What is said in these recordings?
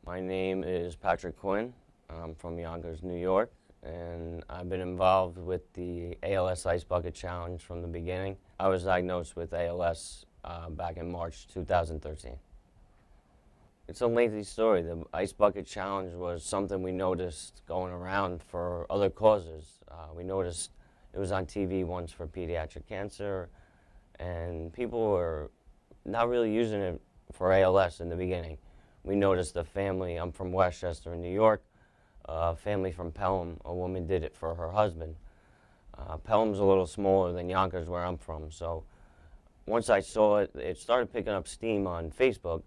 My name is Patrick Quinn. I'm from Yonkers, New York, and I've been involved with the ALS Ice Bucket Challenge from the beginning. I was diagnosed with ALS back in March 2013. It's a lengthy story. The Ice Bucket Challenge was something we noticed going around for other causes. We noticed it was on TV once for pediatric cancer, and people were not really using it for ALS in the beginning. We noticed a family, I'm from Westchester in New York, a family from Pelham, a woman did it for her husband. Pelham's a little smaller than Yonkers where I'm from, so once I saw it, it started picking up steam on Facebook,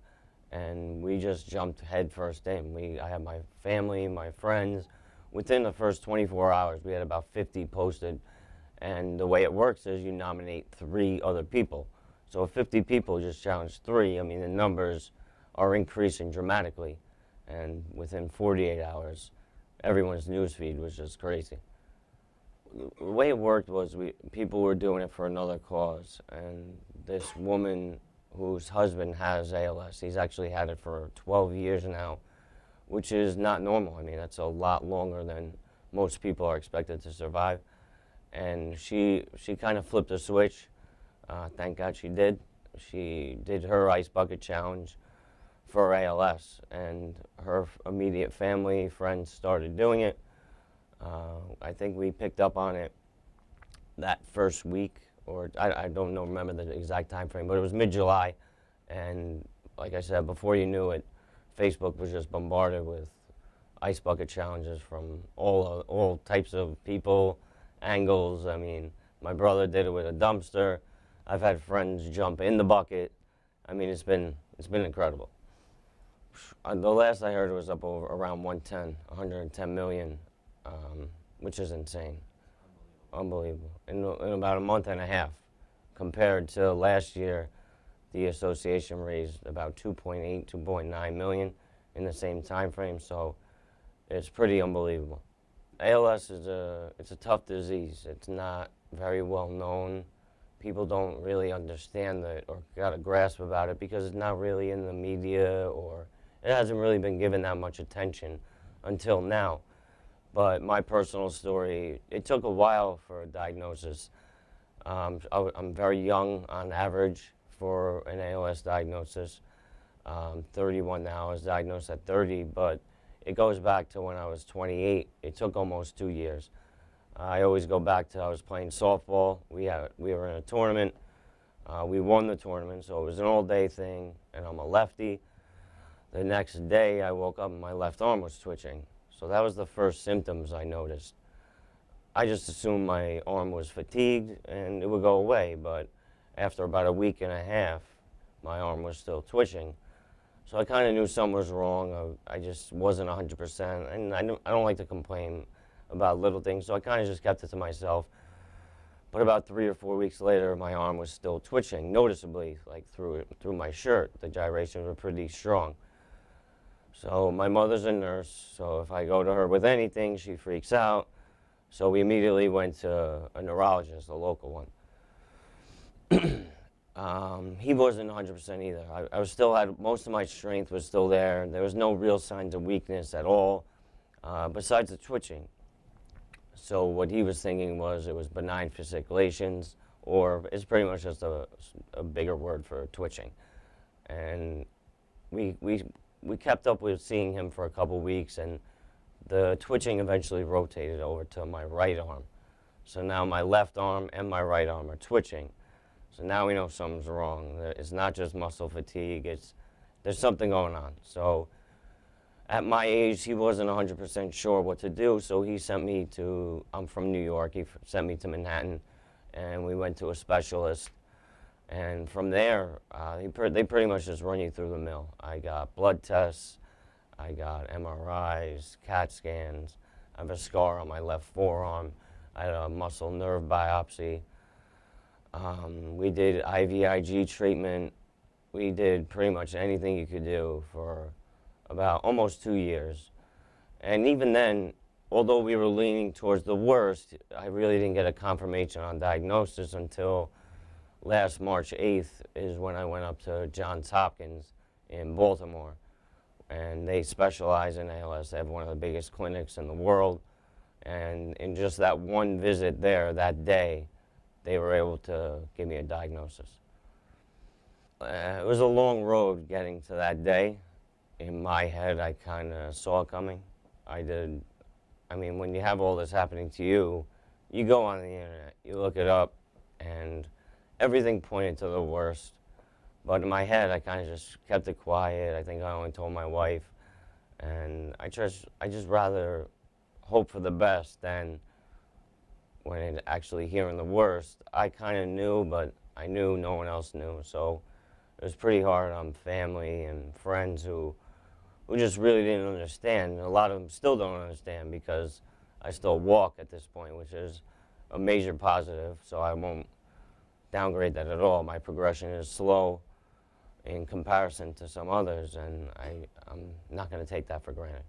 and we just jumped head first in. I had my family, my friends. Within the first 24 hours, we had about 50 posted, and the way it works is you nominate 3 other people. So if 50 people just challenge 3, I mean, the numbers are increasing dramatically, and within 48 hours, everyone's newsfeed was just crazy. The way it worked was people were doing it for another cause, and this woman whose husband has ALS, he's actually had it for 12 years now, which is not normal. I mean, that's a lot longer than most people are expected to survive. And she kind of flipped a switch. Thank God she did. She did her Ice Bucket Challenge for ALS, and her immediate family, friends started doing it. I think we picked up on it that first week, or I don't know, remember the exact time frame, but it was mid-July, and like I said, before you knew it, Facebook was just bombarded with Ice Bucket Challenges from all types of people, angles. I mean, my brother did it with a dumpster. I've had friends jump in the bucket. I mean, it's been incredible. The last I heard it was up over around 110 million, which is insane. Unbelievable. In about a month and a half, compared to last year, the association raised about 2.8, 2.9 million in the same time frame, so it's pretty unbelievable. ALS it's a tough disease. It's not very well known. People don't really understand it or got a grasp about it because it's not really in the media, or it hasn't really been given that much attention until now. But my personal story, it took a while for a diagnosis. I'm very young on average for an ALS diagnosis. 31 now. I was diagnosed at 30, but it goes back to when I was 28. It took almost 2 years. I always go back to I was playing softball. We were in a tournament. We won the tournament, so it was an all-day thing, and I'm a lefty. The next day, I woke up and my left arm was twitching. So that was the first symptoms I noticed. I just assumed my arm was fatigued and it would go away, but after about a week and a half, my arm was still twitching. So I kind of knew something was wrong. I just wasn't 100%, and I don't like to complain about little things, so I kind of just kept it to myself. But about 3 or 4 weeks later, my arm was still twitching, noticeably, like through my shirt. The gyrations were pretty strong. So my mother's a nurse, so if I go to her with anything, she freaks out. So we immediately went to a neurologist, a local one. He wasn't 100% either. I still had, most of my strength was still there. There was no real signs of weakness at all, besides the twitching. So what he was thinking was it was benign fasciculations, or it's pretty much just a bigger word for twitching. And we kept up with seeing him for a couple weeks, and the twitching eventually rotated over to my right arm. So now my left arm and my right arm are twitching. So now we know something's wrong. It's not just muscle fatigue, there's something going on. So at my age, he wasn't 100% sure what to do, so he sent me to, I'm from New York, he sent me to Manhattan, and we went to a specialist. And from there, they pretty much just run you through the mill. I got blood tests, I got MRIs, CAT scans. I have a scar on my left forearm. I had a muscle nerve biopsy. We did IVIG treatment. We did pretty much anything you could do for about almost 2 years. And even then, although we were leaning towards the worst, I really didn't get a confirmation on diagnosis until last March 8th is when I went up to Johns Hopkins in Baltimore, and they specialize in ALS. They have one of the biggest clinics in the world, and in just that one visit there that day, they were able to give me a diagnosis. It was a long road getting to that day. In my head, I kind of saw it coming. I did. I mean, when you have all this happening to you, you go on the internet, you look it up, and everything pointed to the worst. But in my head, I kind of just kept it quiet. I think I only told my wife, and I just rather hope for the best than when it actually hearing the worst. I kind of knew, but I knew no one else knew. So it was pretty hard on family and friends who just really didn't understand. And a lot of them still don't understand because I still walk at this point, which is a major positive. So I won't downgrade that at all. My progression is slow in comparison to some others, and I'm not going to take that for granted.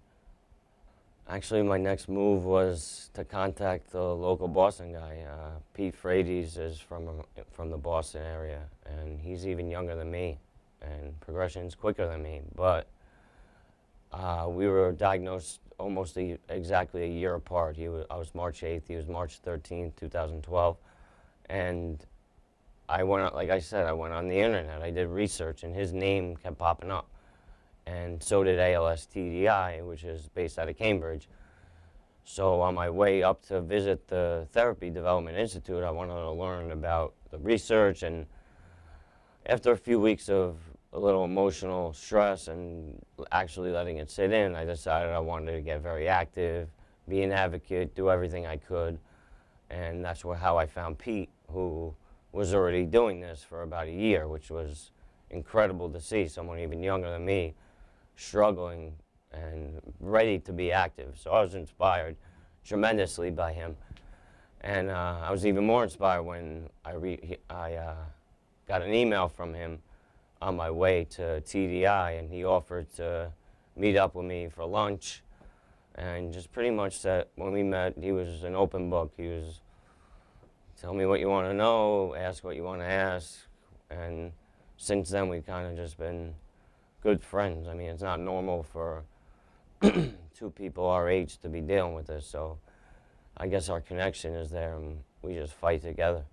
Actually, my next move was to contact the local Boston guy. Pete Frates is from the Boston area, and he's even younger than me, and progression's quicker than me. But we were diagnosed almost exactly a year apart. I was March 8th, he was March 13th, 2012, and I went, like I said, I went on the internet. I did research, and his name kept popping up. And so did ALS TDI, which is based out of Cambridge. So on my way up to visit the Therapy Development Institute, I wanted to learn about the research. And after a few weeks of a little emotional stress and actually letting it sit in, I decided I wanted to get very active, be an advocate, do everything I could. And that's how I found Pete, who was already doing this for about a year, which was incredible to see someone even younger than me struggling and ready to be active. So I was inspired tremendously by him. And I was even more inspired when I got an email from him on my way to TDI, and he offered to meet up with me for lunch. And just pretty much said, when we met, he was an open book. He was, tell me what you want to know, ask what you want to ask. And since then, we've kind of just been good friends. I mean, it's not normal for two people our age to be dealing with this, so I guess our connection is there, and we just fight together.